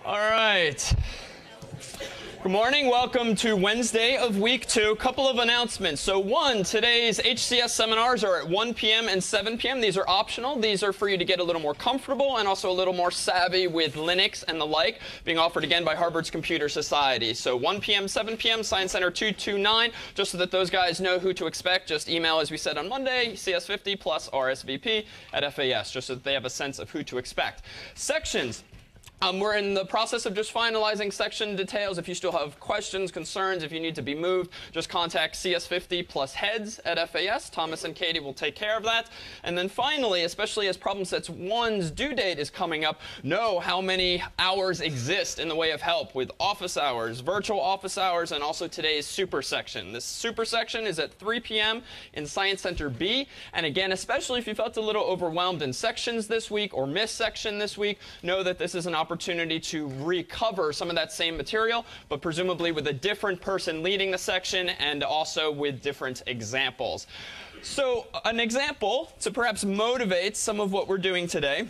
All right. Good morning. Welcome to Wednesday of week 2. Couple of announcements. So one, today's HCS seminars are at 1 p.m. and 7 p.m. These are optional. These are for you to get a little more comfortable and also a little more savvy with Linux and the like, being offered again by Harvard's Computer Society. So 1 p.m., 7 p.m., Science Center 229, just so that those guys know who to expect. Just email, as we said on Monday, CS50 plus RSVP at FAS, just so that they have a sense of who to expect. Sections. We're in the process of just finalizing section details. If you still have questions, concerns, if you need to be moved, just contact CS50 plus heads at FAS. Thomas and Katie will take care of that. And then finally, especially as problem sets 1's due date is coming up, know how many hours exist in the way of help with office hours, virtual office hours, and also today's super section. This super section is at 3 p.m. in Science Center B. And again, especially if you felt a little overwhelmed in sections this week or missed section this week, know that this is an opportunity to recover some of that same material, but presumably with a different person leading the section and also with different examples. So an example to perhaps motivate some of what we're doing today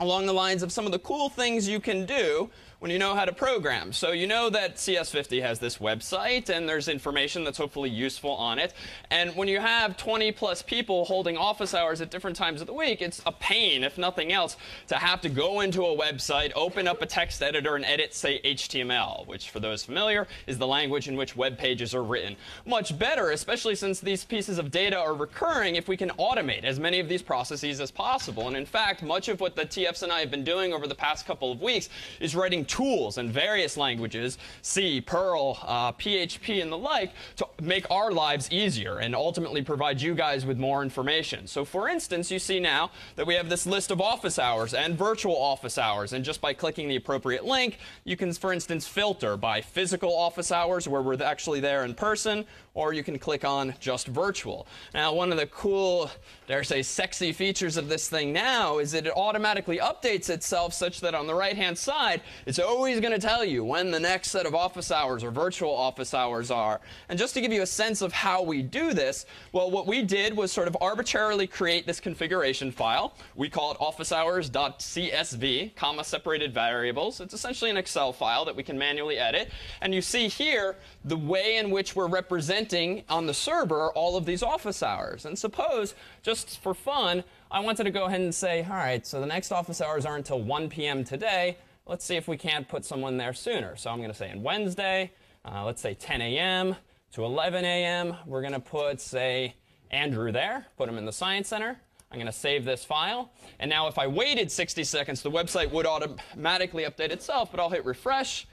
along the lines of some of the cool things you can do when you know how to program. So you know that CS50 has this website, and there's information that's hopefully useful on it. And when you have 20 plus people holding office hours at different times of the week, it's a pain, if nothing else, to have to go into a website, open up a text editor, and edit, say, HTML, which, for those familiar, is the language in which web pages are written. Much better, especially since these pieces of data are recurring, if we can automate as many of these processes as possible. And in fact, much of what the TFs and I have been doing over the past couple of weeks is writing tools in various languages, C, Perl, PHP, and the like, to make our lives easier and ultimately provide you guys with more information. So for instance, you see now that we have this list of office hours and virtual office hours. And just by clicking the appropriate link, you can, for instance, filter by physical office hours, where we're actually there in person, or you can click on just virtual. Now, one of the cool, dare I say, sexy features of this thing now is that it automatically updates itself such that on the right-hand side, it's always going to tell you when the next set of office hours or virtual office hours are. And just to give you a sense of how we do this, well, what we did was sort of arbitrarily create this configuration file. We call it officehours.csv, comma separated variables. It's essentially an Excel file that we can manually edit. And you see here the way in which we're representing on the server all of these office hours. And suppose, just for fun, I wanted to go ahead and say, all right, so the next office hours aren't until 1 p.m. today. Let's see if we can't put someone there sooner. So I'm going to say on Wednesday, let's say 10 a.m. to 11 a.m. We're going to put, say, Andrew there, put him in the Science Center. I'm going to save this file. And now if I waited 60 seconds, the website would automatically update itself. But I'll hit refresh.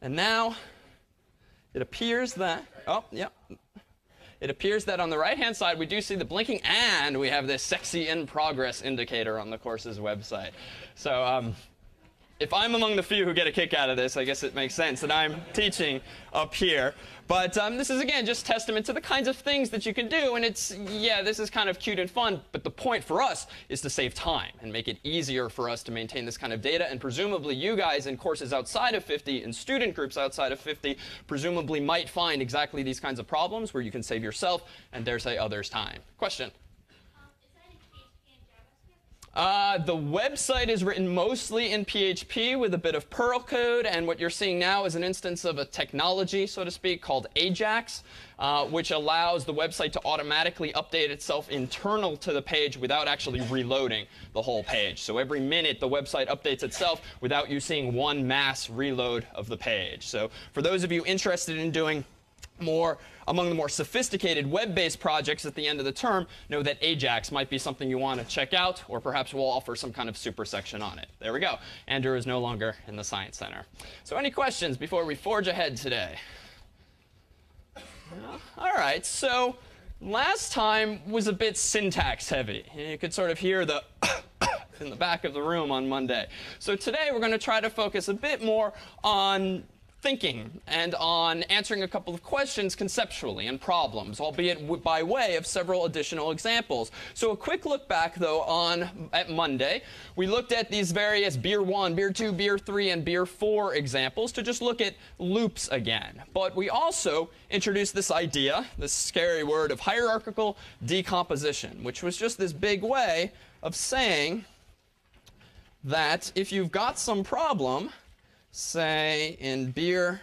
And now it appears that, oh, yeah. It appears that on the right-hand side, we do see the blinking, and we have this sexy in progress indicator on the course's website. So if I'm among the few who get a kick out of this, I guess it makes sense that I'm teaching up here. But this is, again, just testament to the kinds of things that you can do. And it's, yeah, this is kind of cute and fun. But the point for us is to save time and make it easier for us to maintain this kind of data. And presumably you guys in courses outside of 50, in student groups outside of 50, presumably might find exactly these kinds of problems where you can save yourself and, dare say, others time. Question? The website is written mostly in PHP with a bit of Perl code. And what you're seeing now is an instance of a technology, so to speak, called Ajax, which allows the website to automatically update itself internal to the page without actually reloading the whole page. So every minute, the website updates itself without you seeing one mass reload of the page. So for those of you interested in doing among the more sophisticated web-based projects at the end of the term, know that Ajax might be something you want to check out, or perhaps we'll offer some kind of super section on it. There we go. Andrew is no longer in the Science Center. So any questions before we forge ahead today? All right. So last time was a bit syntax heavy. You could sort of hear the in the back of the room on Monday. So today we're going to try to focus a bit more on thinking and on answering a couple of questions conceptually and problems, albeit by way of several additional examples. So a quick look back, though, at Monday. We looked at these various beer 1, beer 2, beer 3, and beer 4 examples to just look at loops again. But we also introduced this idea, this scary word of hierarchical decomposition, which was just this big way of saying that if you've got some problem, say in beer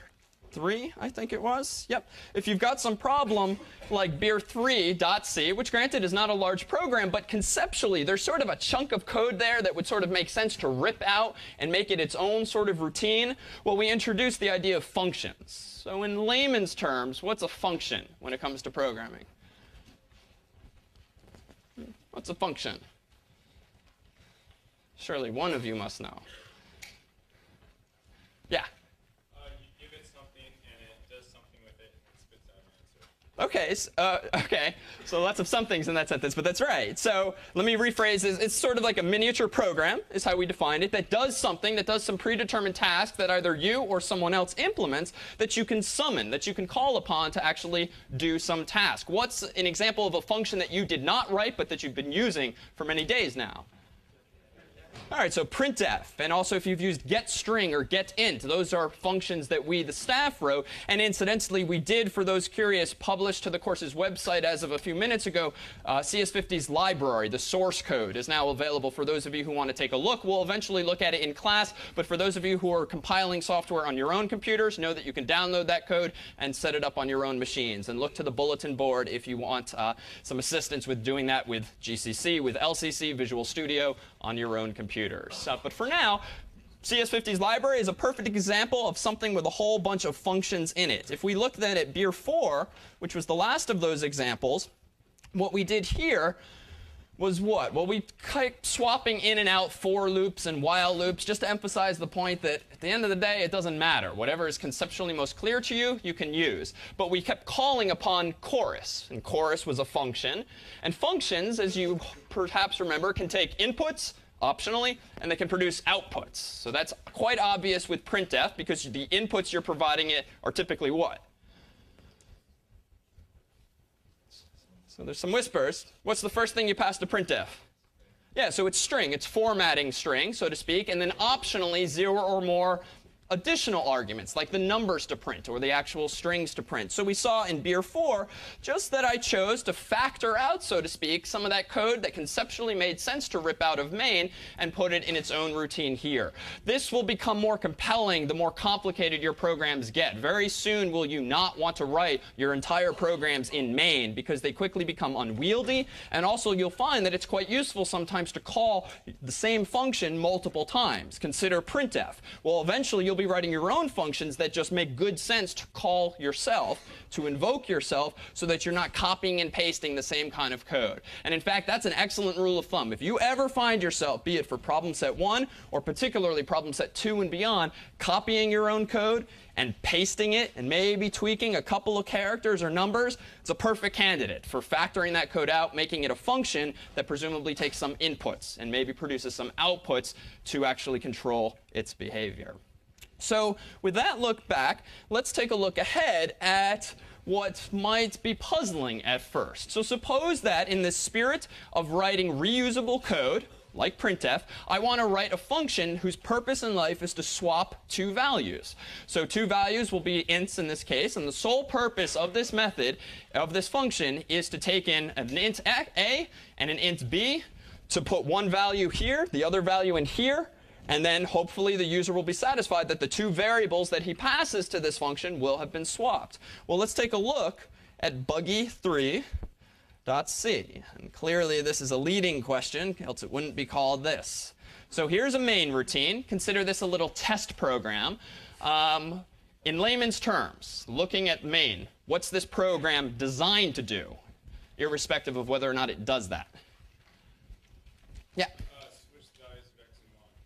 3, I think it was. Yep. If you've got some problem like beer3.c, which granted is not a large program, but conceptually there's sort of a chunk of code there that would sort of make sense to rip out and make it its own sort of routine, well, we introduced the idea of functions. So in layman's terms, what's a function when it comes to programming? What's a function? Surely one of you must know. Yeah. You give it something and it does something with it and it spits out an answer. Okay, so lots of somethings in that sentence, but that's right. So let me rephrase this. It's sort of like a miniature program is how we define it, that does something, that does some predetermined task that either you or someone else implements that you can summon, that you can call upon to actually do some task. What's an example of a function that you did not write but that you've been using for many days now? All right, so printf, and also if you've used getString or getInt, those are functions that we, the staff, wrote. And incidentally, we did, for those curious, publish to the course's website as of a few minutes ago, CS50's library. The source code is now available for those of you who want to take a look. We'll eventually look at it in class, but for those of you who are compiling software on your own computers, know that you can download that code and set it up on your own machines. And look to the bulletin board if you want some assistance with doing that with GCC, with LCC, Visual Studio, on your own computers. But for now, CS50's library is a perfect example of something with a whole bunch of functions in it. If we look then at beer 4, which was the last of those examples, what we did here was what? Well, we kept swapping in and out for loops and while loops just to emphasize the point that at the end of the day, it doesn't matter. Whatever is conceptually most clear to you, you can use. But we kept calling upon chorus, and chorus was a function. And functions, as you perhaps remember, can take inputs optionally, and they can produce outputs. So that's quite obvious with printf because the inputs you're providing it are typically what? So there's some whispers. What's the first thing you pass to printf? Yeah, so it's string. It's formatting string, so to speak, and then optionally 0 or more additional arguments, like the numbers to print or the actual strings to print. So we saw in beer 4 just that I chose to factor out, so to speak, some of that code that conceptually made sense to rip out of main and put it in its own routine here. This will become more compelling the more complicated your programs get. Very soon will you not want to write your entire programs in main because they quickly become unwieldy, and also you'll find that it's quite useful sometimes to call the same function multiple times. Consider printf. Well, eventually you'll be writing your own functions that just make good sense to call yourself, to invoke yourself, so that you're not copying and pasting the same kind of code. And in fact, that's an excellent rule of thumb. If you ever find yourself, be it for problem set 1 or particularly problem set 2 and beyond, copying your own code and pasting it and maybe tweaking a couple of characters or numbers, it's a perfect candidate for factoring that code out, making it a function that presumably takes some inputs and maybe produces some outputs to actually control its behavior. So with that look back, let's take a look ahead at what might be puzzling at first. So suppose that in the spirit of writing reusable code, like printf, I want to write a function whose purpose in life is to swap two values. So two values will be ints in this case, and the sole purpose of this method, of this function, is to take in an int a and an int b, to put one value here, the other value in here, and then hopefully the user will be satisfied that the two variables that he passes to this function will have been swapped. Well, let's take a look at buggy3.c. And clearly this is a leading question, else it wouldn't be called this. So here's a main routine. Consider this a little test program. In layman's terms, looking at main, what's this program designed to do, irrespective of whether or not it does that? Yeah.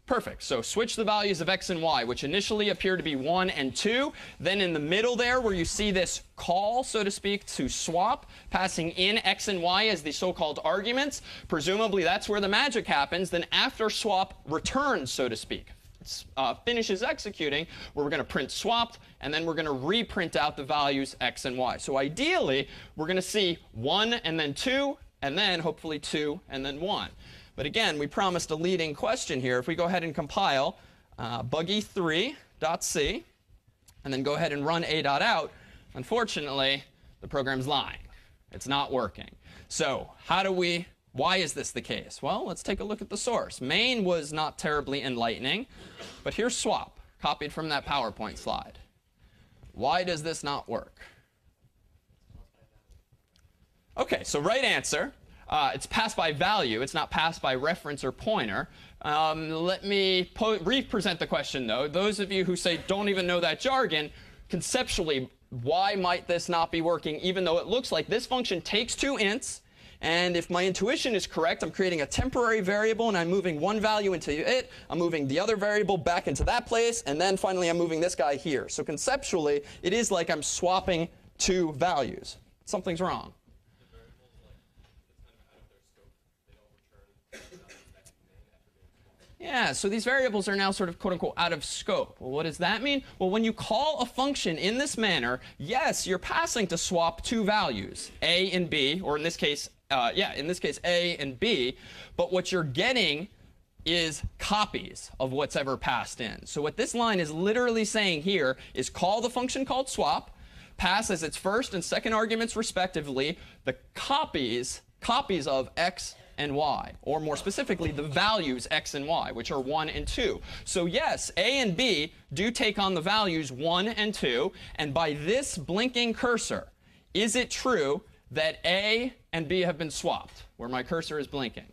Perfect. So switch the values of x and y, which initially appear to be 1 and 2. Then in the middle there, where you see this call, so to speak, to swap, passing in x and y as the so-called arguments, presumably that's where the magic happens. Then after swap returns, so to speak, finishes executing, where we're going to print swapped, and then we're going to reprint out the values x and y. So ideally, we're going to see 1 and then 2, and then hopefully 2 and then 1. But again, we promised a leading question here. If we go ahead and compile buggy3.c and then go ahead and run a.out, unfortunately, the program's lying. It's not working. So why is this the case? Well, let's take a look at the source. Main was not terribly enlightening, but here's swap. copied from that PowerPoint slide. Why does this not work? Okay, so right answer. It's passed by value. It's not passed by reference or pointer. Let me re-present the question, though. Those of you who say don't even know that jargon, conceptually, why might this not be working, even though it looks like this function takes two ints, and if my intuition is correct, I'm creating a temporary variable, and I'm moving one value into it. I'm moving the other variable back into that place, and then finally I'm moving this guy here. So conceptually, it is like I'm swapping two values. Something's wrong. Yeah, so these variables are now sort of quote-unquote out of scope. Well, what does that mean? Well, when you call a function in this manner, yes, you're passing to swap two values, a and b, or in this case, a and b, but what you're getting is copies of what's ever passed in. So what this line is literally saying here is call the function called swap, pass as its first and second arguments respectively the copies of x and y, or more specifically, the values x and y, which are 1 and 2. So yes, a and b do take on the values 1 and 2, and by this blinking cursor, is it true that a and b have been swapped, where my cursor is blinking?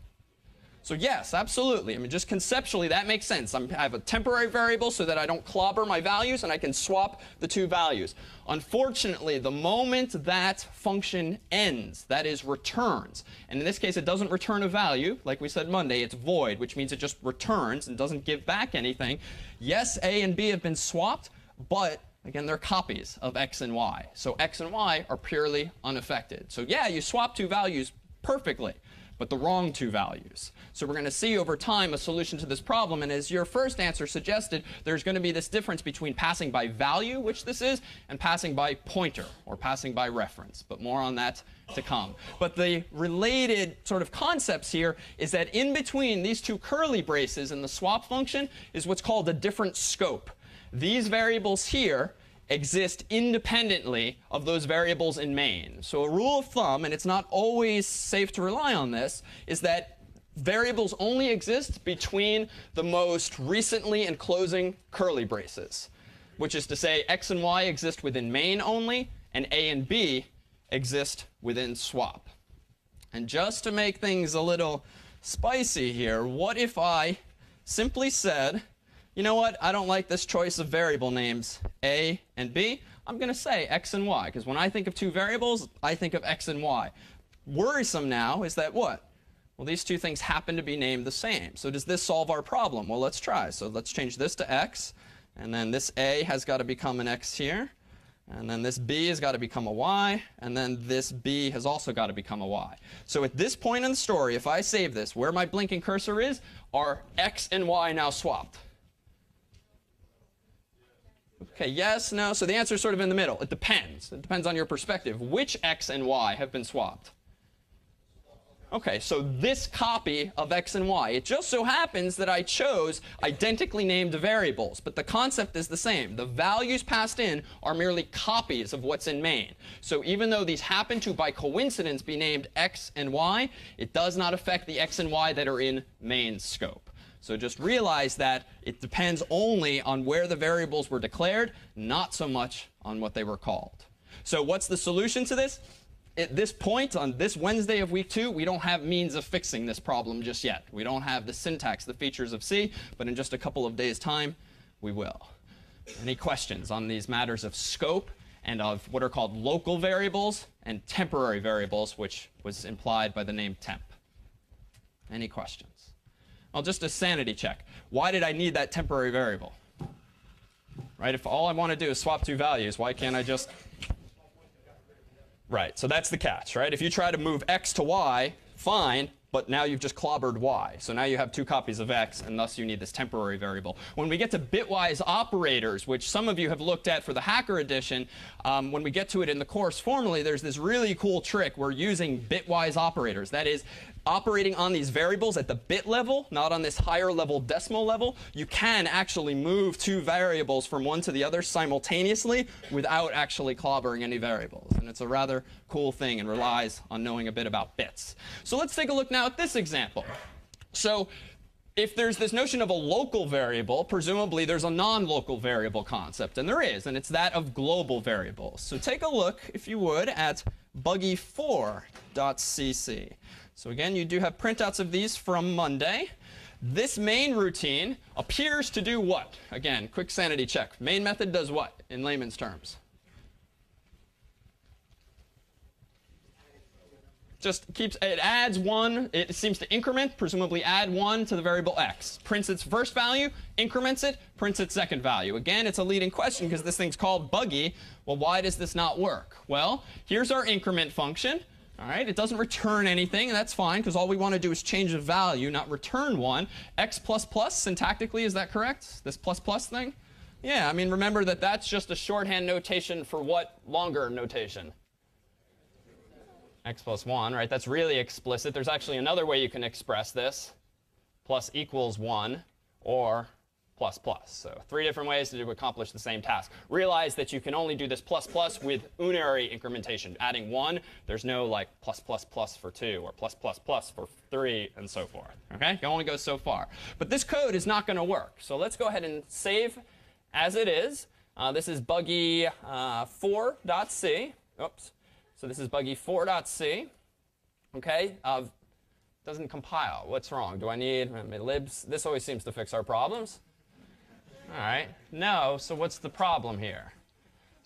So yes, absolutely. I mean, just conceptually, that makes sense. I have a temporary variable so that I don't clobber my values, and I can swap the two values. Unfortunately, the moment that function ends, that is returns, and in this case, it doesn't return a value. Like we said Monday, it's void, which means it just returns and doesn't give back anything. Yes, a and b have been swapped, but again, they're copies of x and y. So x and y are purely unaffected. So yeah, you swap two values perfectly, but the wrong two values. So we're going to see over time a solution to this problem. And as your first answer suggested, there's going to be this difference between passing by value, which this is, and passing by pointer, or passing by reference. But more on that to come. But the related sort of concepts here is that in between these two curly braces in the swap function is what's called a different scope. These variables here exist independently of those variables in main. So a rule of thumb, and it's not always safe to rely on this, is that variables only exist between the most recently and closing curly braces, which is to say x and y exist within main only, and a and b exist within swap. And just to make things a little spicy here, what if I simply said, you know what, I don't like this choice of variable names, a and b. I'm going to say x and y, because when I think of two variables, I think of x and y. Worrisome now is that what? Well, these two things happen to be named the same. So does this solve our problem? Well, let's try. So let's change this to x, and then this a has got to become an x here, and then this b has got to become a y, and then this b has also got to become a y. So at this point in the story, if I save this, where my blinking cursor is, are x and y now swapped? Okay, yes, no. So the answer is sort of in the middle. It depends. It depends on your perspective. Which x and y have been swapped? Okay, so this copy of x and y. It just so happens that I chose identically named variables, but the concept is the same. The values passed in are merely copies of what's in main. So even though these happen to, by coincidence, be named x and y, it does not affect the x and y that are in main scope. So just realize that it depends only on where the variables were declared, not so much on what they were called. So what's the solution to this? At this point, on this Wednesday of week 2, we don't have means of fixing this problem just yet. We don't have the syntax, the features of C, but in just a couple of days' time, we will. Any questions on these matters of scope and of what are called local variables and temporary variables, which was implied by the name temp? Any questions? Well, just a sanity check. Why did I need that temporary variable? Right? If all I want to do is swap two values, why can't I just... Right, so that's the catch, right? If you try to move x to y, fine, but now you've just clobbered y. So now you have two copies of x, and thus you need this temporary variable. When we get to bitwise operators, which some of you have looked at for the Hacker Edition, when we get to it in the course formally, there's this really cool trick. We're using bitwise operators. That is, operating on these variables at the bit level, not on this higher level decimal level, you can actually move two variables from one to the other simultaneously without actually clobbering any variables. And it's a rather cool thing and relies on knowing a bit about bits. So let's take a look now at this example. So if there's this notion of a local variable, presumably there's a non-local variable concept, and there is, and it's that of global variables. So take a look, if you would, at buggy4.cc. So again, you do have printouts of these from Monday. This main routine appears to do what? Again, quick sanity check. Main method does what in layman's terms? Just keeps, it adds 1, it seems to increment, presumably add 1 to the variable x. Prints its first value, increments it, prints its second value. Again, it's a leading question because this thing's called buggy. Well, why does this not work? Well, here's our increment function. All right, it doesn't return anything, and that's fine because all we want to do is change a value, not return one. X plus plus, syntactically, is that correct? This plus plus thing? Yeah, I mean, remember that that's just a shorthand notation for what longer notation? X plus 1, right? That's really explicit. There's actually another way you can express this. Plus equals 1 or plus plus. So 3 different ways to accomplish the same task. Realize that you can only do this plus plus with unary incrementation. Adding 1, there's no like plus plus plus for 2 or plus plus plus for 3 and so forth. Okay? It only goes so far. But this code is not going to work. So let's go ahead and save as it is. This is buggy4.c. Oops. So this is buggy4.c. Okay, doesn't compile. What's wrong? Do I need my libs? This always seems to fix our problems. All right, no, so what's the problem here?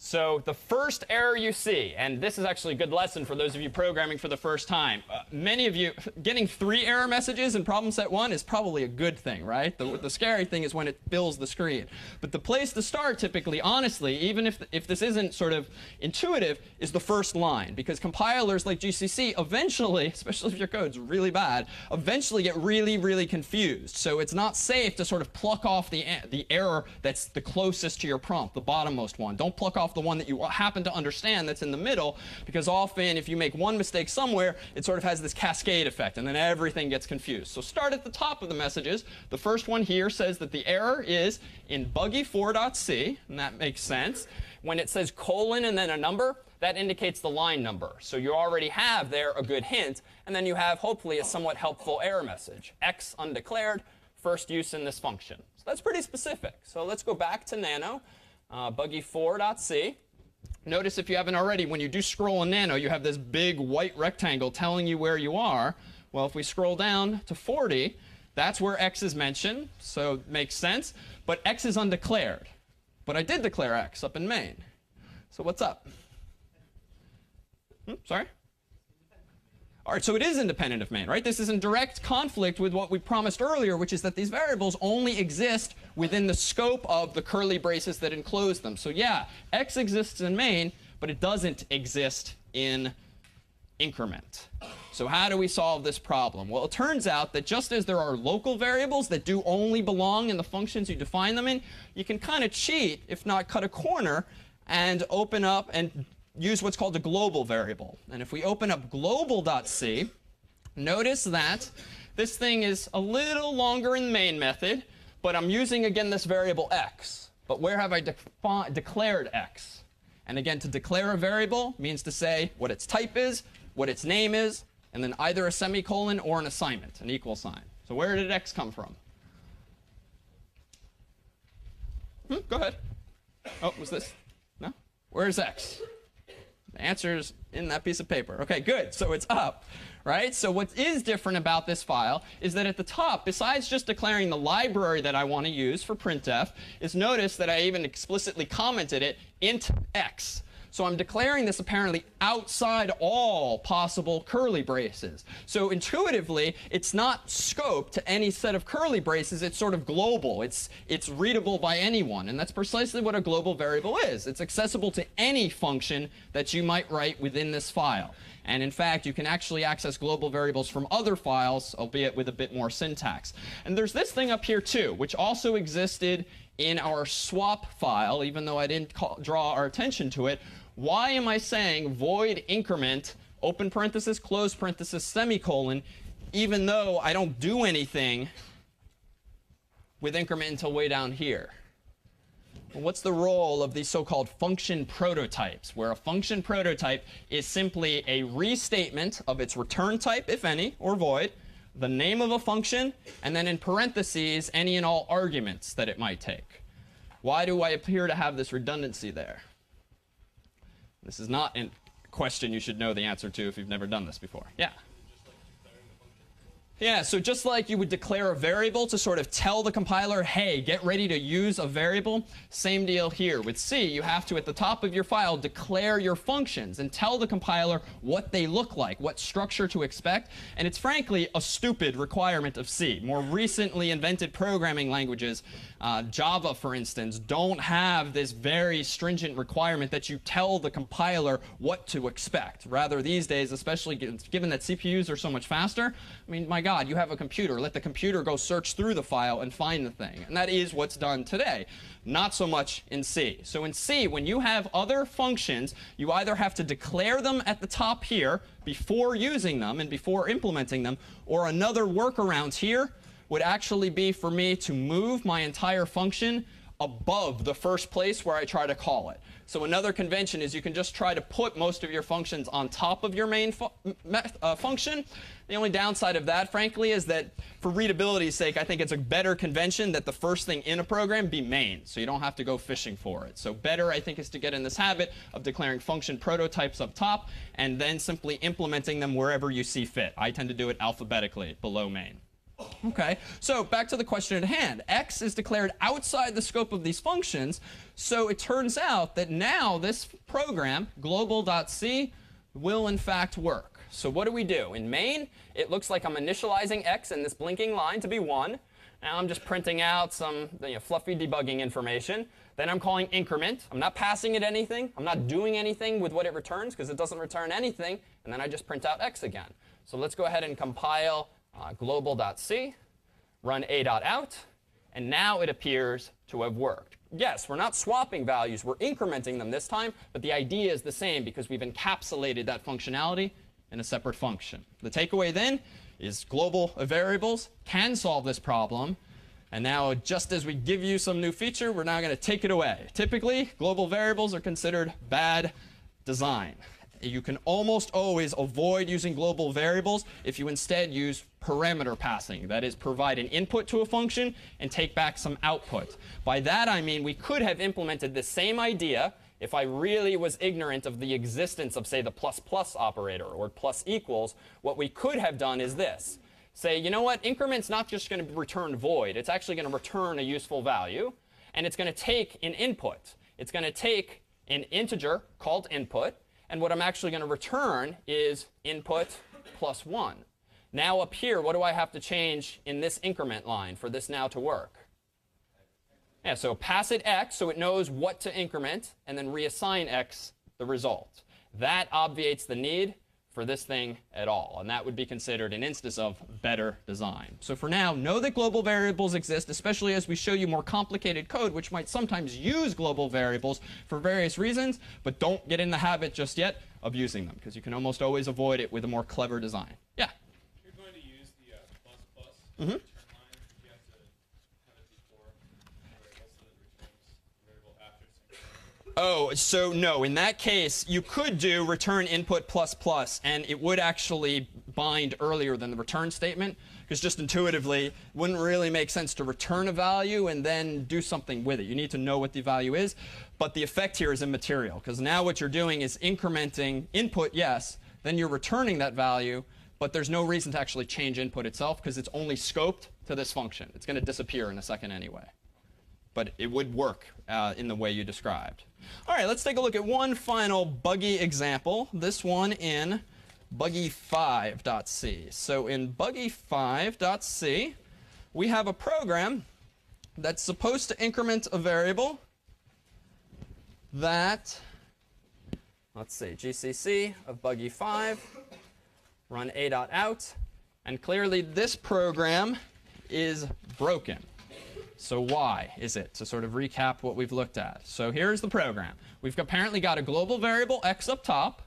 So the first error you see, and this is actually a good lesson for those of you programming for the first time. Many of you, getting 3 error messages in problem set 1 is probably a good thing, right? The scary thing is when it fills the screen. But the place to start typically, honestly, even if this isn't sort of intuitive, is the first line. Because compilers like GCC eventually, especially if your code's really bad, eventually get really, really confused. So it's not safe to sort of pluck off the error that's the closest to your prompt, the bottommost one. Don't pluck off the one that you happen to understand that's in the middle, because often if you make one mistake somewhere, it sort of has this cascade effect, and then everything gets confused. So start at the top of the messages. The first one here says that the error is in buggy4.c, and that makes sense. When it says colon and then a number, that indicates the line number. So you already have there a good hint, and then you have hopefully a somewhat helpful error message. X undeclared, first use in this function. So that's pretty specific. So let's go back to Nano. Buggy4.c. Notice if you haven't already, when you do scroll in Nano, you have this big white rectangle telling you where you are. Well, if we scroll down to 40, that's where X is mentioned, so it makes sense. But X is undeclared. But I did declare X up in main. So what's up? Sorry? All right, so it is independent of main, right? This is in direct conflict with what we promised earlier, which is that these variables only exist within the scope of the curly braces that enclose them. So yeah, X exists in main, but it doesn't exist in increment. So how do we solve this problem? Well, it turns out that just as there are local variables that do only belong in the functions you define them in, you can kind of cheat, if not cut a corner, and open up and use what's called a global variable. And if we open up global.c, notice that this thing is a little longer in the main method, but I'm using, again, this variable x. But where have I declared x? And again, to declare a variable means to say what its type is, what its name is, and then either a semicolon or an assignment, an equal sign. So where did x come from? Go ahead. Oh, was this? No? Where's x? The answer is in that piece of paper. OK, good. So it's up, right? So what is different about this file is that at the top, besides just declaring the library that I want to use for printf, is notice that I even explicitly commented it int x. So I'm declaring this apparently outside all possible curly braces. So intuitively, it's not scoped to any set of curly braces. It's sort of global. It's readable by anyone. And that's precisely what a global variable is. It's accessible to any function that you might write within this file. And in fact, you can actually access global variables from other files, albeit with a bit more syntax. And there's this thing up here, too, which also existed in our swap file, even though I didn't draw our attention to it. Why am I saying void increment, open parenthesis, close parenthesis, semicolon, even though I don't do anything with increment until way down here? Well, what's the role of these so-called function prototypes, where a function prototype is simply a restatement of its return type, if any, or void, the name of a function, and then in parentheses, any and all arguments that it might take. Why do I appear to have this redundancy there? This is not a question you should know the answer to if you've never done this before. Yeah? Yeah, so just like you would declare a variable to sort of tell the compiler, hey, get ready to use a variable, same deal here. With C, you have to, at the top of your file, declare your functions and tell the compiler what they look like, what structure to expect. And it's frankly a stupid requirement of C. More recently invented programming languages, Java, for instance, don't have this very stringent requirement that you tell the compiler what to expect. Rather, these days, especially given that CPUs are so much faster, I mean, my God, you have a computer. Let the computer go search through the file and find the thing. And that is what's done today. Not so much in C. So in C, when you have other functions, you either have to declare them at the top here before using them and before implementing them, or another workaround here would actually be for me to move my entire function above the first place where I try to call it. So another convention is you can just try to put most of your functions on top of your main function. The only downside of that, frankly, is that for readability's sake, I think it's a better convention that the first thing in a program be main, so you don't have to go fishing for it. So better, I think, is to get in this habit of declaring function prototypes up top and then simply implementing them wherever you see fit. I tend to do it alphabetically below main. Okay, so back to the question at hand. X is declared outside the scope of these functions, so it turns out that now this program, global.c, will in fact work. So what do? In main, it looks like I'm initializing X in this blinking line to be 1. Now I'm just printing out some fluffy debugging information. Then I'm calling increment. I'm not passing it anything. I'm not doing anything with what it returns because it doesn't return anything. And then I just print out X again. So let's go ahead and compile global.c, run a.out, and now it appears to have worked. Yes, we're not swapping values. We're incrementing them this time, but the idea is the same because we've encapsulated that functionality in a separate function. The takeaway then is global variables can solve this problem. And now, just as we give you some new feature, we're now going to take it away. Typically, global variables are considered bad design. You can almost always avoid using global variables if you instead use parameter passing. That is, provide an input to a function and take back some output. By that, I mean we could have implemented the same idea if I really was ignorant of the existence of, say, the plus plus operator or plus equals. What we could have done is this. Say, you know what? Increment's not just going to return void. It's actually going to return a useful value. And it's going to take an input. It's going to take an integer called input. And what I'm actually going to return is input plus 1. Now up here, what do I have to change in this increment line for this now to work? Yeah, so pass it x so it knows what to increment, and then reassign x the result. That obviates the need for this thing at all. And that would be considered an instance of better design. So for now, know that global variables exist, especially as we show you more complicated code, which might sometimes use global variables for various reasons. But don't get in the habit just yet of using them, because you can almost always avoid it with a more clever design. Yeah? You're going to use the plus plus Mm-hmm. return line. You have to have it before, or else it returns the variable after sync. Oh, so no. In that case, you could do return input plus plus, and it would actually bind earlier than the return statement, because just intuitively, it wouldn't really make sense to return a value and then do something with it. You need to know what the value is. But the effect here is immaterial, because now what you're doing is incrementing input, yes, then you're returning that value, but there's no reason to actually change input itself, because it's only scoped to this function. It's going to disappear in a second anyway. But it would work in the way you described. All right, let's take a look at one final buggy example. This one in buggy5.c. So in buggy5.c, we have a program that's supposed to increment a variable that, let's see, GCC of buggy5, run a.out, and clearly this program is broken. So why is it? To sort of recap what we've looked at. So here's the program. We've apparently got a global variable x up top.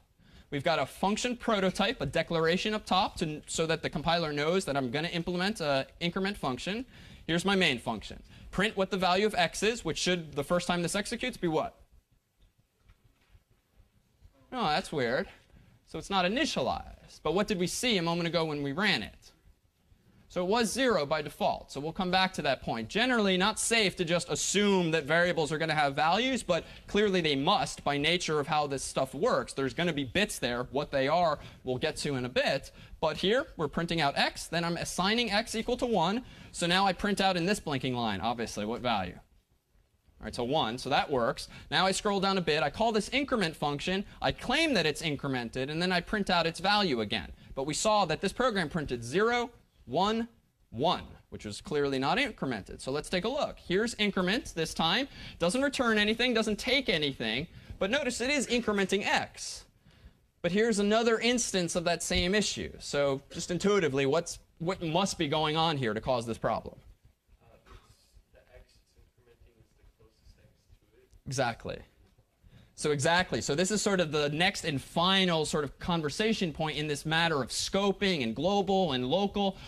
We've got a function prototype, a declaration up top, so that the compiler knows that I'm going to implement an increment function. Here's my main function. Print what the value of x is, which should, the first time this executes, be what? Oh, that's weird. So it's not initialized. But what did we see a moment ago when we ran it? So it was 0 by default. So we'll come back to that point. Generally, not safe to just assume that variables are going to have values, but clearly they must by nature of how this stuff works. There's going to be bits there. What they are, we'll get to in a bit. But here, we're printing out x. Then I'm assigning x equal to 1. So now I print out in this blinking line, obviously, what value? All right, so 1. So that works. Now I scroll down a bit. I call this increment function. I claim that it's incremented, and then I print out its value again. But we saw that this program printed 0, 1, 1, which was clearly not incremented. So let's take a look. Here's increment this time. Doesn't return anything, doesn't take anything. But notice it is incrementing x. But here's another instance of that same issue. So just intuitively, what must be going on here to cause this problem? The x it's incrementing is the closest x to it. Exactly. So this is sort of the next and final sort of conversation point in this matter of scoping and global and local.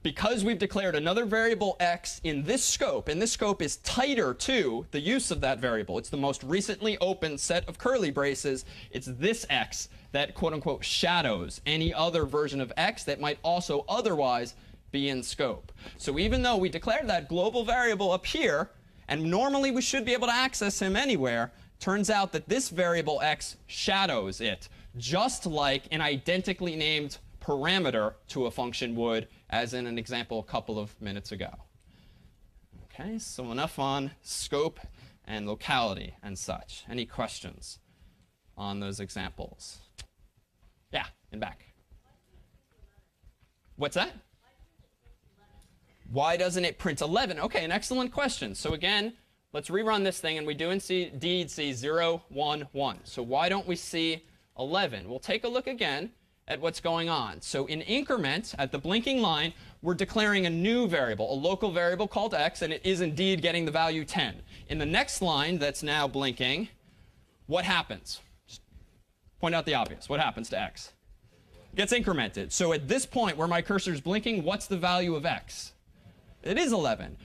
Because we've declared another variable x in this scope, and this scope is tighter to the use of that variable. It's the most recently opened set of curly braces. It's this x that quote unquote shadows any other version of x that might also otherwise be in scope. So even though we declared that global variable up here, and normally we should be able to access him anywhere, turns out that this variable x shadows it, just like an identically named parameter to a function would, as in an example a couple of minutes ago. Okay, so enough on scope and locality and such. Any questions on those examples? Yeah, in back. What's that? Why doesn't it print 11? Okay, an excellent question. So again, let's rerun this thing, and we do indeed see 0, 1, 1. So why don't we see 11? We'll take a look again at what's going on. So in increment, at the blinking line, we're declaring a new variable, a local variable called x, and it is indeed getting the value 10. In the next line that's now blinking, what happens? Just point out the obvious. What happens to x? It gets incremented. So at this point where my cursor is blinking, what's the value of x? It is 11.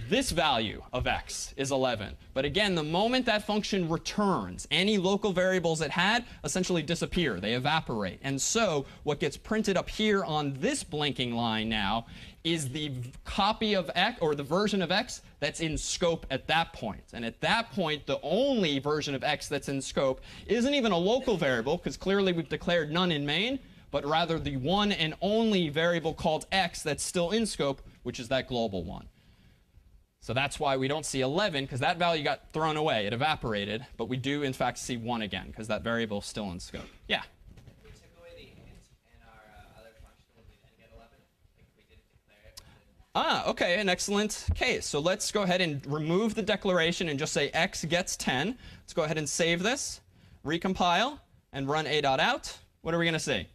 This value of x is 11. But again, the moment that function returns, any local variables it had essentially disappear. They evaporate. And so what gets printed up here on this blinking line now is the copy of x, or the version of x that's in scope at that point. And at that point, the only version of x that's in scope isn't even a local variable, because clearly we've declared none in main, but rather the one and only variable called x that's still in scope, which is that global one. So that's why we don't see 11, because that value got thrown away. It evaporated. But we do, in fact, see 1 again, because that variable is still in scope. Yeah? If we took away the int in our other function, would we then get 11? Like if we didn't declare it? Ah, OK, an excellent case. So let's go ahead and remove the declaration and just say x gets 10. Let's go ahead and save this, recompile, and run a.out. What are we going to see?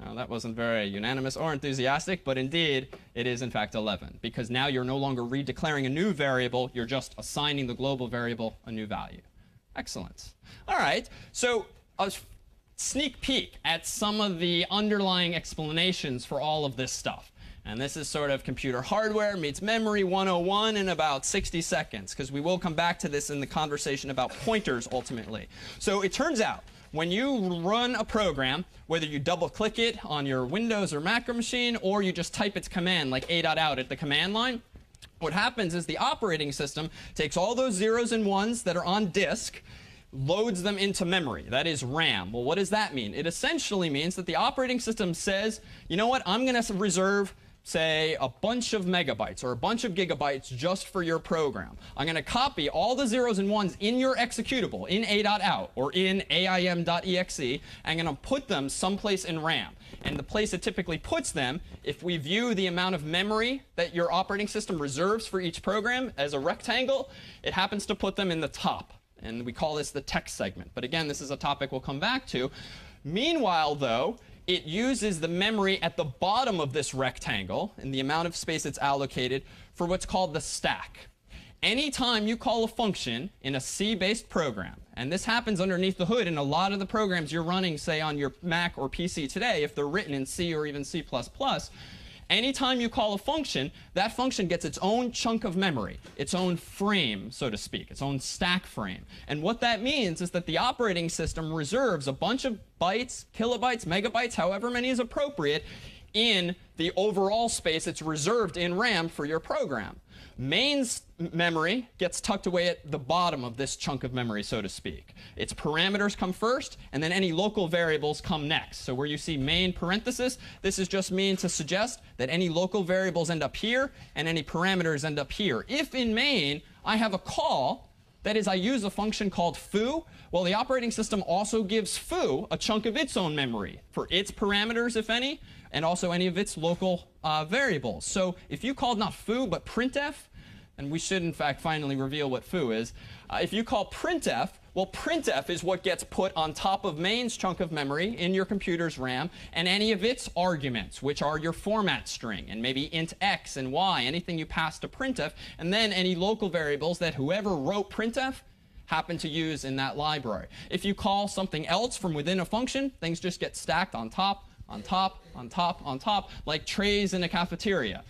Well, that wasn't very unanimous or enthusiastic, but indeed, it is in fact 11. Because now you're no longer redeclaring a new variable, you're just assigning the global variable a new value. Excellent. All right, so a sneak peek at some of the underlying explanations for all of this stuff. And this is sort of computer hardware meets memory 101 in about 60 seconds, because we will come back to this in the conversation about pointers ultimately. So it turns out, when you run a program, whether you double-click it on your Windows or Mac machine, or you just type its command like a.out at the command line, what happens is the operating system takes all those zeros and ones that are on disk, loads them into memory. That is RAM. Well, what does that mean? It essentially means that the operating system says, you know what, I'm going to reserve, say, a bunch of megabytes or a bunch of gigabytes just for your program. I'm going to copy all the zeros and ones in your executable, in a.out or in aim.exe, and I'm going to put them someplace in RAM. And the place it typically puts them, if we view the amount of memory that your operating system reserves for each program as a rectangle, it happens to put them in the top. And we call this the text segment. But again, this is a topic we'll come back to. Meanwhile, though, it uses the memory at the bottom of this rectangle and the amount of space it's allocated for what's called the stack. Anytime you call a function in a C-based program, and this happens underneath the hood in a lot of the programs you're running, say, on your Mac or PC today, if they're written in C or even C++, anytime you call a function, that function gets its own chunk of memory, its own frame, so to speak, its own stack frame. And what that means is that the operating system reserves a bunch of bytes, kilobytes, megabytes, however many is appropriate, in the overall space that's reserved in RAM for your program. Main's memory gets tucked away at the bottom of this chunk of memory, so to speak. Its parameters come first, and then any local variables come next. So where you see main parenthesis, this is just mean to suggest that any local variables end up here, and any parameters end up here. If in main I have a call, that is, I use a function called foo, well, the operating system also gives foo a chunk of its own memory for its parameters, if any, and also any of its local variables. So if you called not foo, but printf, and we should, in fact, finally reveal what foo is. If you call printf, well, printf is what gets put on top of main's chunk of memory in your computer's RAM, and any of its arguments, which are your format string, and maybe int x and y, anything you pass to printf, and then any local variables that whoever wrote printf happen to use in that library. If you call something else from within a function, things just get stacked on top, on top, on top, on top, like trays in a cafeteria.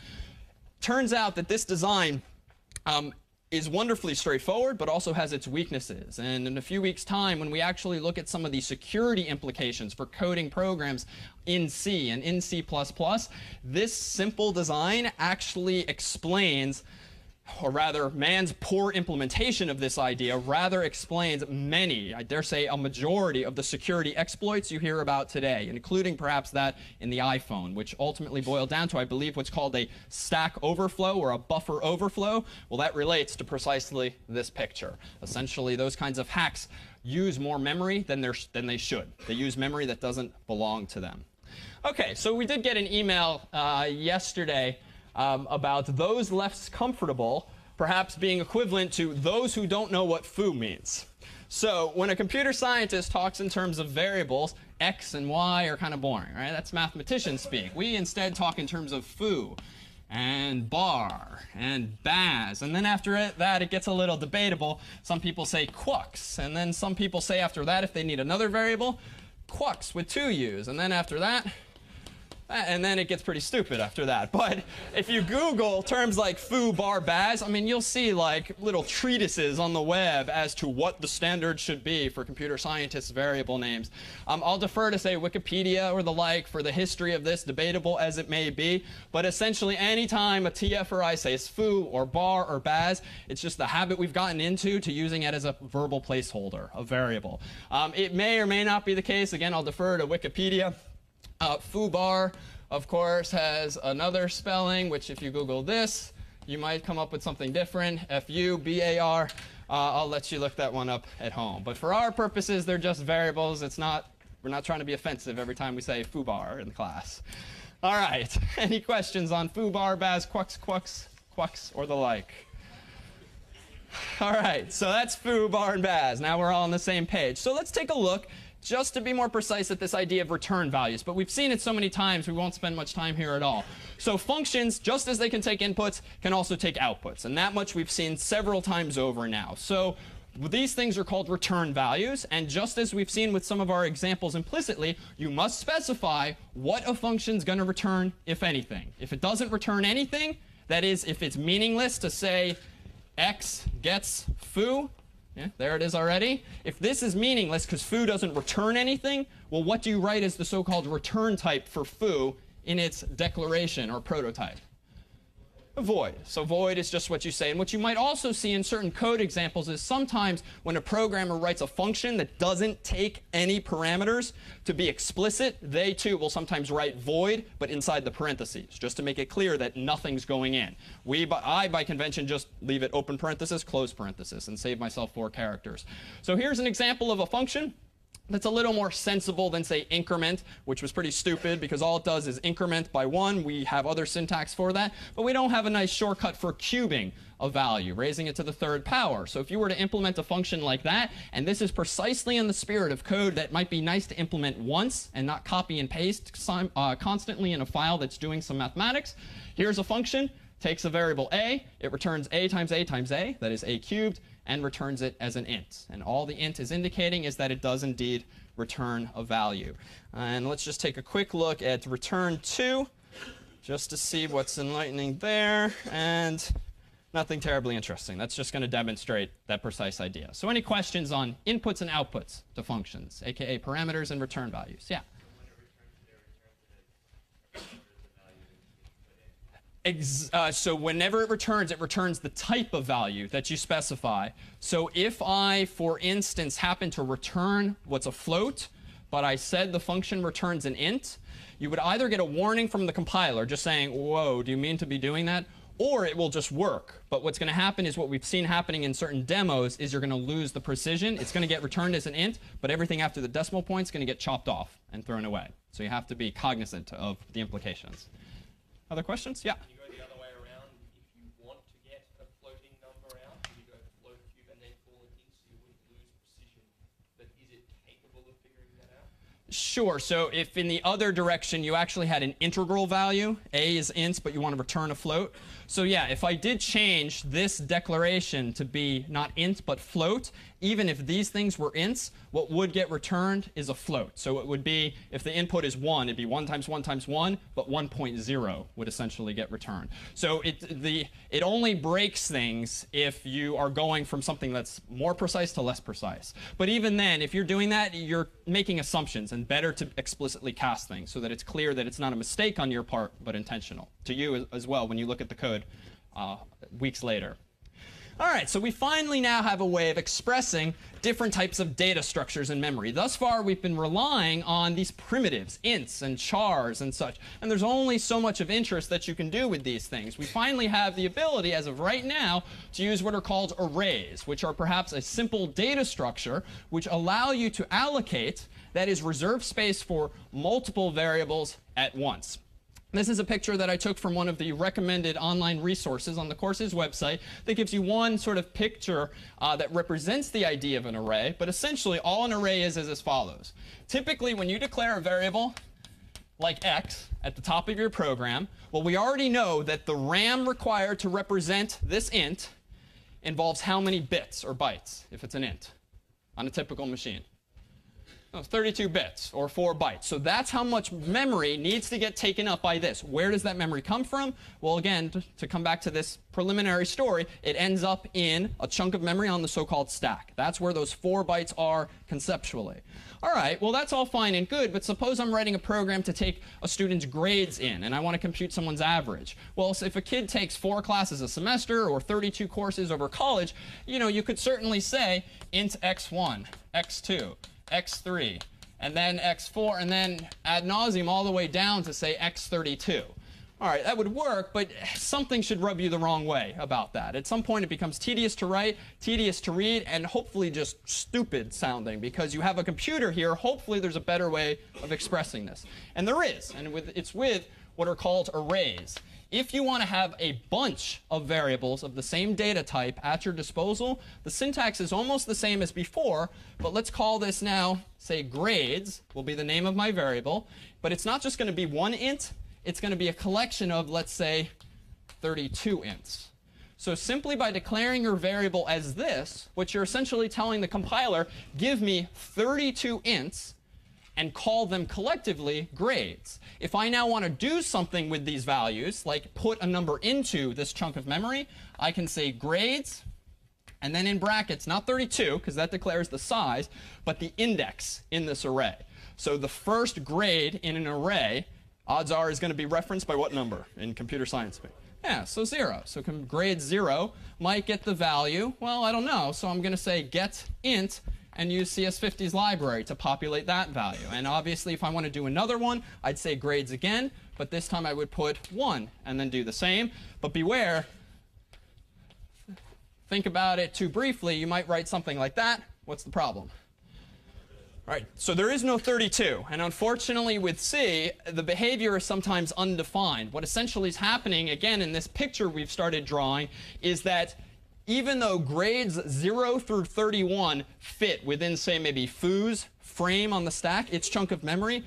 Turns out that this design is wonderfully straightforward, but also has its weaknesses. And in a few weeks' time, when we actually look at some of the security implications for coding programs in C and in C++, this simple design actually explains, or rather, man's poor implementation of this idea rather explains many, I dare say a majority, of the security exploits you hear about today, including perhaps that in the iPhone, which ultimately boiled down to, I believe, what's called a stack overflow or a buffer overflow. Well, that relates to precisely this picture. Essentially, those kinds of hacks use more memory than they should. They use memory that doesn't belong to them. OK, so we did get an email yesterday about those less comfortable perhaps being equivalent to those who don't know what foo means. So when a computer scientist talks in terms of variables, x and y are kind of boring, right? That's mathematician speak. We instead talk in terms of foo and bar and baz. And then after that, it gets a little debatable. Some people say quux. And then some people say after that, if they need another variable, quux with two u's. And then after that, and then it gets pretty stupid after that. But if you Google terms like foo, bar, baz, I mean, you'll see like little treatises on the web as to what the standard should be for computer scientists' variable names. I'll defer to, say, Wikipedia or the like for the history of this, debatable as it may be. But essentially, anytime a TF or I says foo or bar or baz, it's just the habit we've gotten into to using it as a verbal placeholder, a variable. It may or may not be the case. Again, I'll defer to Wikipedia. Foobar, of course, has another spelling, which if you Google this, you might come up with something different. F-U-B-A-R. I'll let you look that one up at home. But for our purposes, they're just variables. We're not trying to be offensive every time we say foobar in class. All right. Any questions on foobar, baz, quux, quux, quux, or the like? All right. So that's foo, bar, and baz. Now we're all on the same page. So let's take a look, just to be more precise, at this idea of return values. But we've seen it so many times, we won't spend much time here at all. So functions, just as they can take inputs, can also take outputs. And that much we've seen several times over now. So these things are called return values. And just as we've seen with some of our examples implicitly, you must specify what a function's going to return, if anything. If it doesn't return anything, that is, if it's meaningless to say x gets foo, yeah, there it is already. If this is meaningless because foo doesn't return anything, well, what do you write as the so-called return type for foo in its declaration or prototype? A void. So void is just what you say. And what you might also see in certain code examples is sometimes when a programmer writes a function that doesn't take any parameters to be explicit, they too will sometimes write void, but inside the parentheses, just to make it clear that nothing's going in. I, by convention, just leave it open parenthesis, close parenthesis, and save myself 4 characters. So here's an example of a function that's a little more sensible than, say, increment, which was pretty stupid because all it does is increment by 1. We have other syntax for that. But we don't have a nice shortcut for cubing a value, raising it to the 3rd power. So if you were to implement a function like that, and this is precisely in the spirit of code that might be nice to implement once and not copy and paste constantly in a file that's doing some mathematics, here's a function, takes a variable a, it returns a times a times a, that is a cubed, and returns it as an int. And all the int is indicating is that it does indeed return a value. And let's just take a quick look at return 2, just to see what's enlightening there. And nothing terribly interesting. That's just going to demonstrate that precise idea. So any questions on inputs and outputs to functions, aka parameters and return values? Yeah? So whenever it returns the type of value that you specify. So if I, for instance, happen to return what's a float, but I said the function returns an int, you would either get a warning from the compiler just saying, whoa, do you mean to be doing that? Or it will just work. But what's going to happen is what we've seen happening in certain demos is you're going to lose the precision. It's going to get returned as an int, but everything after the decimal point is going to get chopped off and thrown away. So you have to be cognizant of the implications. Other questions? Yeah. You go the other way around. If you want to get a floating number out, you go float cube and then call it int, so you wouldn't lose precision. But is it capable of figuring that out? Sure. So if in the other direction you actually had an integral value, a is int, but you want to return a float. So yeah, if I did change this declaration to be not int but float, even if these things were ints, what would get returned is a float. So it would be, if the input is 1, it'd be 1 times 1 times 1, but 1.0 would essentially get returned. So it only breaks things if you are going from something that's more precise to less precise. But even then, if you're doing that, you're making assumptions, and better to explicitly cast things so that it's clear that it's not a mistake on your part, but intentional to you as well when you look at the code weeks later. All right, so we finally now have a way of expressing different types of data structures in memory. Thus far, we've been relying on these primitives, ints and chars and such. And there's only so much of interest that you can do with these things. We finally have the ability, as of right now, to use what are called arrays, which are perhaps a simple data structure which allow you to allocate, that is, reserve space for multiple variables at once. This is a picture that I took from one of the recommended online resources on the course's website that gives you one sort of picture that represents the idea of an array. But essentially, all an array is as follows. Typically, when you declare a variable like x at the top of your program, well, we already know that the RAM required to represent this int involves how many bits or bytes, if it's an int, on a typical machine. 32 bits or 4 bytes. So that's how much memory needs to get taken up by this. Where does that memory come from? Well, again, to come back to this preliminary story, it ends up in a chunk of memory on the so-called stack. That's where those 4 bytes are conceptually. All right, well, that's all fine and good, but suppose I'm writing a program to take a student's grades in, and I want to compute someone's average. Well, so if a kid takes 4 classes a semester or 32 courses over college, you could certainly say int x1, x2, x3, and then x4, and then ad nauseum all the way down to, say, x32. All right, that would work, but something should rub you the wrong way about that. At some point, it becomes tedious to write, tedious to read, and hopefully just stupid sounding, because you have a computer here. Hopefully, there's a better way of expressing this. And there is, and it's with what are called arrays. If you want to have a bunch of variables of the same data type at your disposal, the syntax is almost the same as before, but let's call this now, say, grades will be the name of my variable. But it's not just going to be one int. It's going to be a collection of, let's say, 32 ints. So simply by declaring your variable as this, what you're essentially telling the compiler, give me 32 ints, and call them collectively grades. If I now want to do something with these values, like put a number into this chunk of memory, I can say grades, and then in brackets, not 32, because that declares the size, but the index in this array. So the first grade in an array, odds are, is going to be referenced by what number in computer science? Yeah, so 0. So grade 0 might get the value, well, I don't know. So I'm going to say get int, and use CS50's library to populate that value. And obviously, if I want to do another one, I'd say grades again. But this time, I would put 1 and then do the same. But beware, think about it too briefly. You might write something like that. What's the problem? All right, so there is no 32. And unfortunately, with C, the behavior is sometimes undefined. What essentially is happening, again, in this picture we've started drawing, is that even though grades 0 through 31 fit within, say, maybe foo's frame on the stack, its chunk of memory,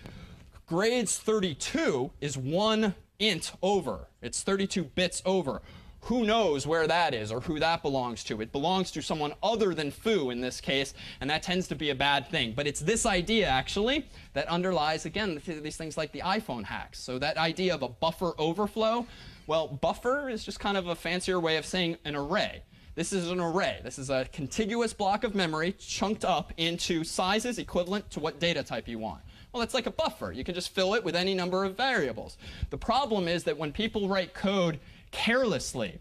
grades 32 is 1 int over. It's 32 bits over. Who knows where that is or who that belongs to? It belongs to someone other than foo in this case, and that tends to be a bad thing. But it's this idea, actually, that underlies, again, these things like the iPhone hacks. So that idea of a buffer overflow, well, buffer is just kind of a fancier way of saying an array. This is an array. This is a contiguous block of memory chunked up into sizes equivalent to what data type you want. Well, that's like a buffer. You can just fill it with any number of variables. The problem is that when people write code carelessly,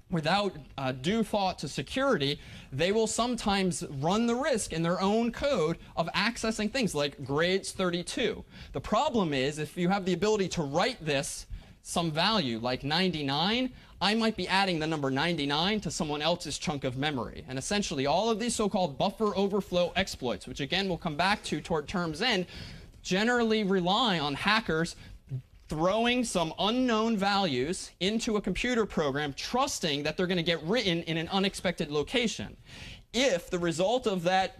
without due thought to security, they will sometimes run the risk in their own code of accessing things like grades 32. The problem is if you have the ability to write this some value like 99, I might be adding the number 99 to someone else's chunk of memory. And essentially all of these so-called buffer overflow exploits, which again we'll come back to toward term's end, generally rely on hackers throwing some unknown values into a computer program, trusting that they're going to get written in an unexpected location. If the result of that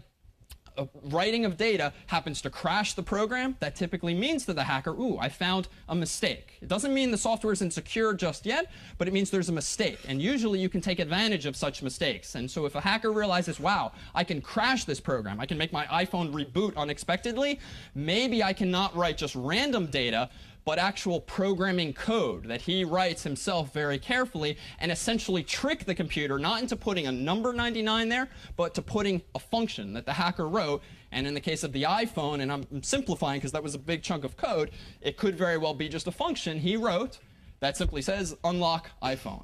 writing of data happens to crash the program, that typically means to the hacker, ooh, I found a mistake. It doesn't mean the software is insecure just yet, but it means there's a mistake. And usually you can take advantage of such mistakes. And so if a hacker realizes, wow, I can crash this program, I can make my iPhone reboot unexpectedly, maybe I cannot write just random data, but actual programming code that he writes himself very carefully and essentially trick the computer not into putting a number 99 there, but to putting a function that the hacker wrote. And in the case of the iPhone, and I'm simplifying because that was a big chunk of code, it could very well be just a function he wrote that simply says unlock iPhone,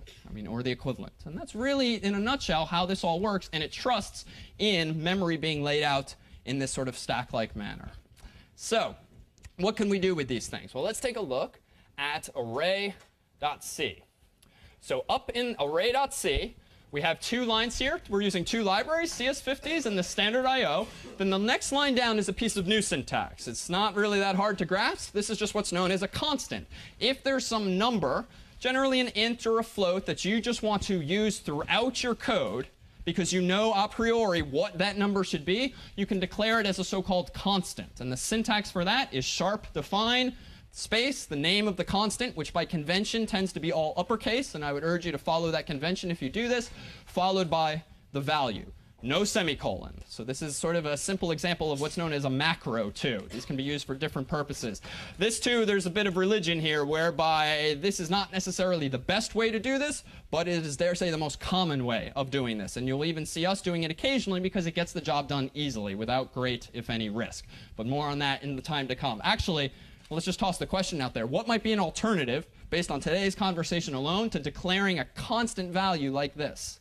or the equivalent. And that's really, in a nutshell, how this all works, and it trusts in memory being laid out in this sort of stack-like manner. So what can we do with these things? Well, let's take a look at array.c. So up in array.c, we have two lines here. We're using two libraries, CS50s and the standard I/O. Then the next line down is a piece of new syntax. It's not really that hard to grasp. This is just what's known as a constant. If there's some number, generally an int or a float, that you just want to use throughout your code, because you know a priori what that number should be, you can declare it as a so-called constant. And the syntax for that is sharp define space, the name of the constant, which by convention tends to be all uppercase, and I would urge you to follow that convention if you do this, followed by the value. No semicolon. So this is sort of a simple example of what's known as a macro, too. These can be used for different purposes. This, too, there's a bit of religion here, whereby this is not necessarily the best way to do this, but it is, dare say, the most common way of doing this. And you'll even see us doing it occasionally because it gets the job done easily, without great, if any, risk. But more on that in the time to come. Actually, let's just toss the question out there. What might be an alternative, based on today's conversation alone, to declaring a constant value like this?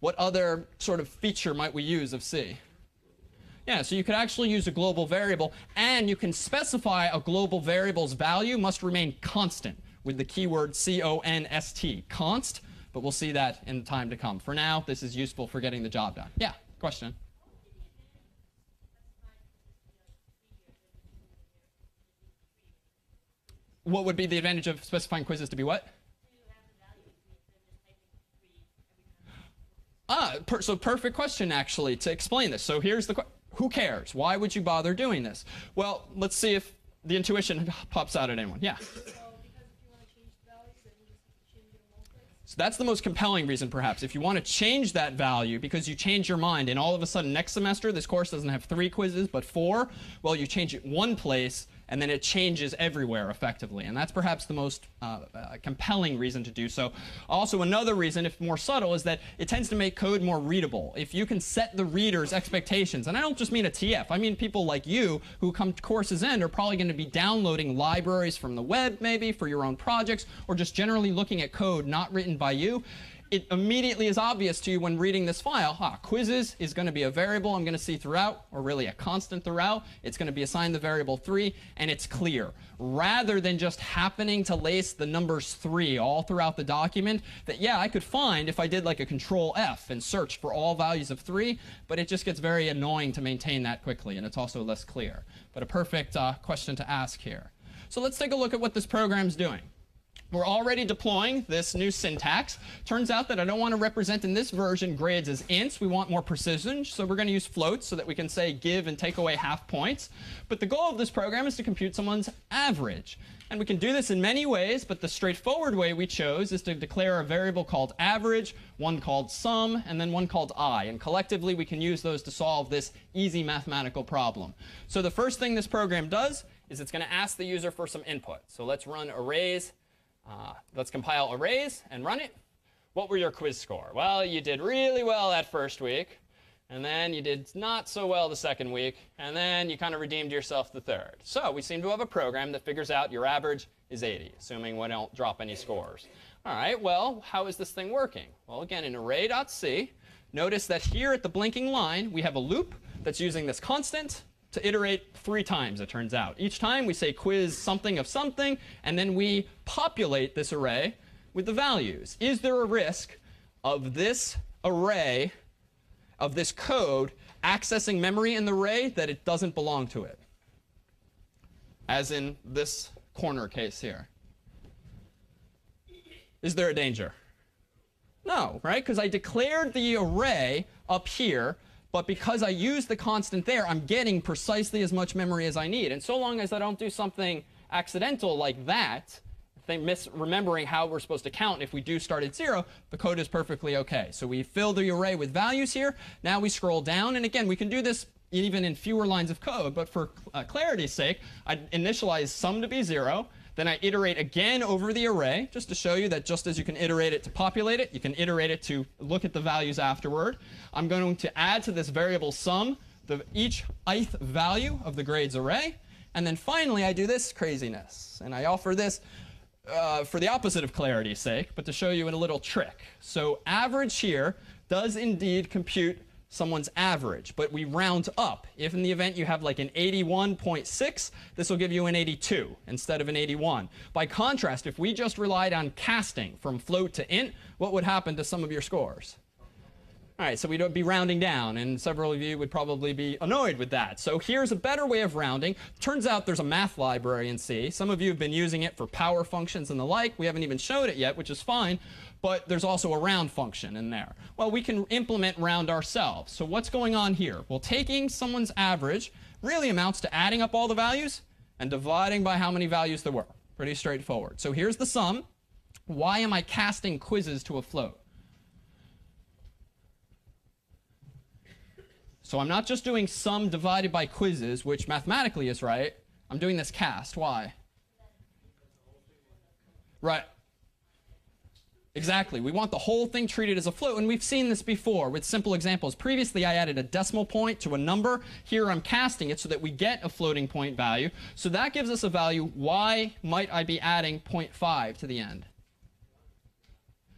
What other sort of feature might we use of C? Yeah, so you could actually use a global variable, and you can specify a global variable's value must remain constant with the keyword C-O-N-S-T, const, but we'll see that in the time to come. For now, this is useful for getting the job done. Yeah, question? What would be the advantage of specifying quizzes to be what? So perfect question, actually, to explain this. So here's the question. Who cares? Why would you bother doing this? Well, let's see if the intuition pops out at anyone. Yeah? Because if you want to change the value, then you just have to change it in one place. So that's the most compelling reason, perhaps. If you want to change that value because you change your mind, and all of a sudden next semester this course doesn't have 3 quizzes but 4, well, you change it one place, and then it changes everywhere effectively. And that's perhaps the most compelling reason to do so. Also, another reason, if more subtle, is that it tends to make code more readable. If you can set the reader's expectations, and I don't just mean a TF, I mean people like you who come to course's end are probably going to be downloading libraries from the web, maybe, for your own projects, or just generally looking at code not written by you. It immediately is obvious to you when reading this file, quizzes is going to be a variable I'm going to see throughout, or really a constant throughout. It's going to be assigned the variable 3, and it's clear. Rather than just happening to lace the numbers 3 all throughout the document, that, yeah, I could find if I did like a control F and search for all values of 3, but it just gets very annoying to maintain that quickly, and it's also less clear. But a perfect question to ask here. So let's take a look at what this program's doing. We're already deploying this new syntax. Turns out that I don't want to represent in this version grades as ints. We want more precision, so we're going to use floats so that we can say give and take away half points. But the goal of this program is to compute someone's average. And we can do this in many ways, but the straightforward way we chose is to declare a variable called average, one called sum, and then one called I. And collectively, we can use those to solve this easy mathematical problem. So the first thing this program does is it's going to ask the user for some input. So let's run arrays. Let's compile arrays and run it. What were your quiz score? Well, you did really well that first week. And then you did not so well the second week. And then you kind of redeemed yourself the third. So we seem to have a program that figures out your average is 80, assuming we don't drop any scores. All right, well, how is this thing working? Well, again, in array.c, notice that here at the blinking line, we have a loop that's using this constant to iterate 3 times, it turns out. Each time we say quiz something of something, and then we populate this array with the values. Is there a risk of this array, of this code, accessing memory in the array that it doesn't belong to it? As in this corner case here. Is there a danger? No, right? Because I declared the array up here, but because I used the constant there, I'm getting precisely as much memory as I need. And so long as I don't do something accidental like that, misremembering how we're supposed to count if we do start at 0, the code is perfectly OK. So we fill the array with values here. Now we scroll down. And again, we can do this even in fewer lines of code. But for clarity's sake, I initialize sum to be 0. Then I iterate again over the array, just to show you that just as you can iterate it to populate it, you can iterate it to look at the values afterward. I'm going to add to this variable sum each ith value of the grades array. And then finally, I do this craziness. And I offer this for the opposite of clarity's sake, but to show you in a little trick. So average here does indeed compute someone's average, but we round up. If in the event you have like an 81.6, this will give you an 82 instead of an 81. By contrast, if we just relied on casting from float to int, what would happen to some of your scores? All right, so we'd be rounding down, and several of you would probably be annoyed with that. So here's a better way of rounding. Turns out there's a math library in C. Some of you have been using it for power functions and the like. We haven't even showed it yet, which is fine. But there's also a round function in there. Well, we can implement round ourselves. So what's going on here? Well, taking someone's average really amounts to adding up all the values and dividing by how many values there were. Pretty straightforward. So here's the sum. Why am I casting quizzes to a float? So I'm not just doing sum divided by quizzes, which mathematically is right. I'm doing this cast. Why? Right. Exactly. We want the whole thing treated as a float, and we've seen this before with simple examples. Previously, I added a decimal point to a number. Here, I'm casting it so that we get a floating point value. So that gives us a value. Why might I be adding 0.5 to the end?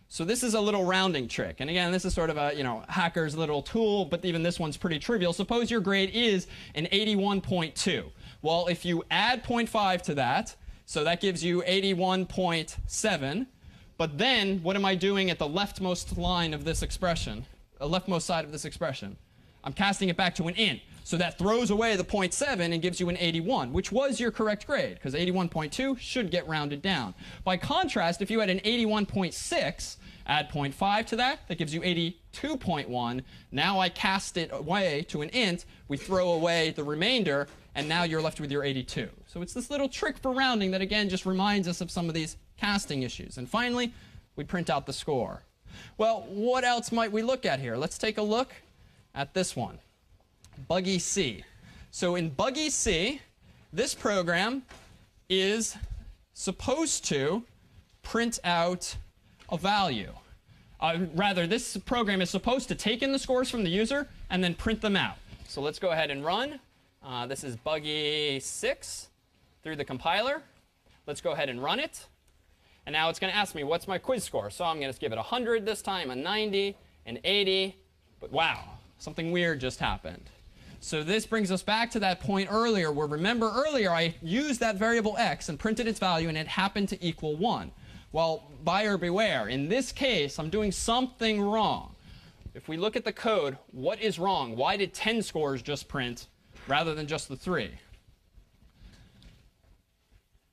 So this is a little rounding trick. And again, this is sort of a hacker's little tool, but even this one's pretty trivial. Suppose your grade is an 81.2. Well, if you add 0.5 to that, so that gives you 81.7. But then, what am I doing at the leftmost line of this expression, leftmost side of this expression? I'm casting it back to an int. So that throws away the 0.7 and gives you an 81, which was your correct grade, because 81.2 should get rounded down. By contrast, if you had an 81.6, add 0.5 to that, that gives you 82.1. Now I cast it away to an int. We throw away the remainder, and now you're left with your 82. So it's this little trick for rounding that, again, just reminds us of some of these casting issues. And finally, we print out the score. Well, what else might we look at here? Let's take a look at this one, Buggy C. So in Buggy C, this program is supposed to print out a value. Rather, this program is supposed to take in the scores from the user and then print them out. So let's go ahead and run. This is Buggy 6 through the compiler. Let's go ahead and run it. And now it's going to ask me, what's my quiz score? So I'm going to give it 100 this time, a 90, an 80. But wow, something weird just happened. So this brings us back to that point earlier where, remember earlier, I used that variable x and printed its value, and it happened to equal 1. Well, buyer beware. In this case, I'm doing something wrong. If we look at the code, what is wrong? Why did 10 scores just print rather than just the 3?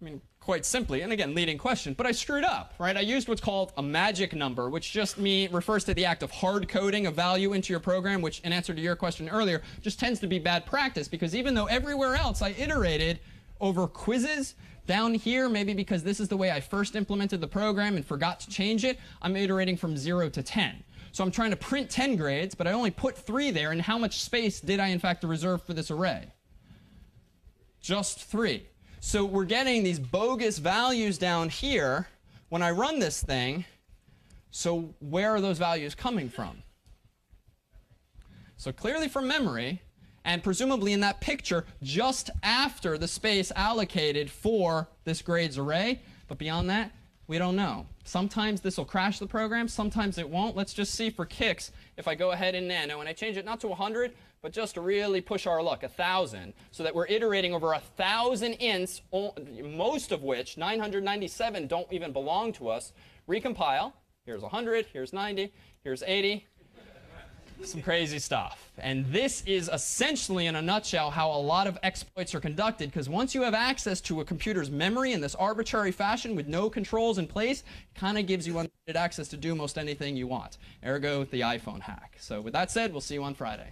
I mean, quite simply, and again, leading question, but I screwed up, right? I used what's called a magic number, which just refers to the act of hard coding a value into your program, which, in answer to your question earlier, just tends to be bad practice, because even though everywhere else I iterated over quizzes, down here, maybe because this is the way I first implemented the program and forgot to change it, I'm iterating from 0 to 10. So I'm trying to print 10 grades, but I only put 3 there, and how much space did I, in fact, reserve for this array? Just 3. So we're getting these bogus values down here when I run this thing. So where are those values coming from? So clearly from memory, and presumably in that picture just after the space allocated for this grades array. But beyond that, we don't know. Sometimes this will crash the program, sometimes it won't. Let's just see for kicks if I go ahead in nano and I change it not to 100, but just to really push our luck, 1,000, so that we're iterating over 1,000 ints, most of which, 997, don't even belong to us. Recompile. Here's 100, here's 90, here's 80. Some crazy stuff. And this is essentially, in a nutshell, how a lot of exploits are conducted, because once you have access to a computer's memory in this arbitrary fashion with no controls in place, it kind of gives you unlimited access to do most anything you want. Ergo, the iPhone hack. So with that said, we'll see you on Friday.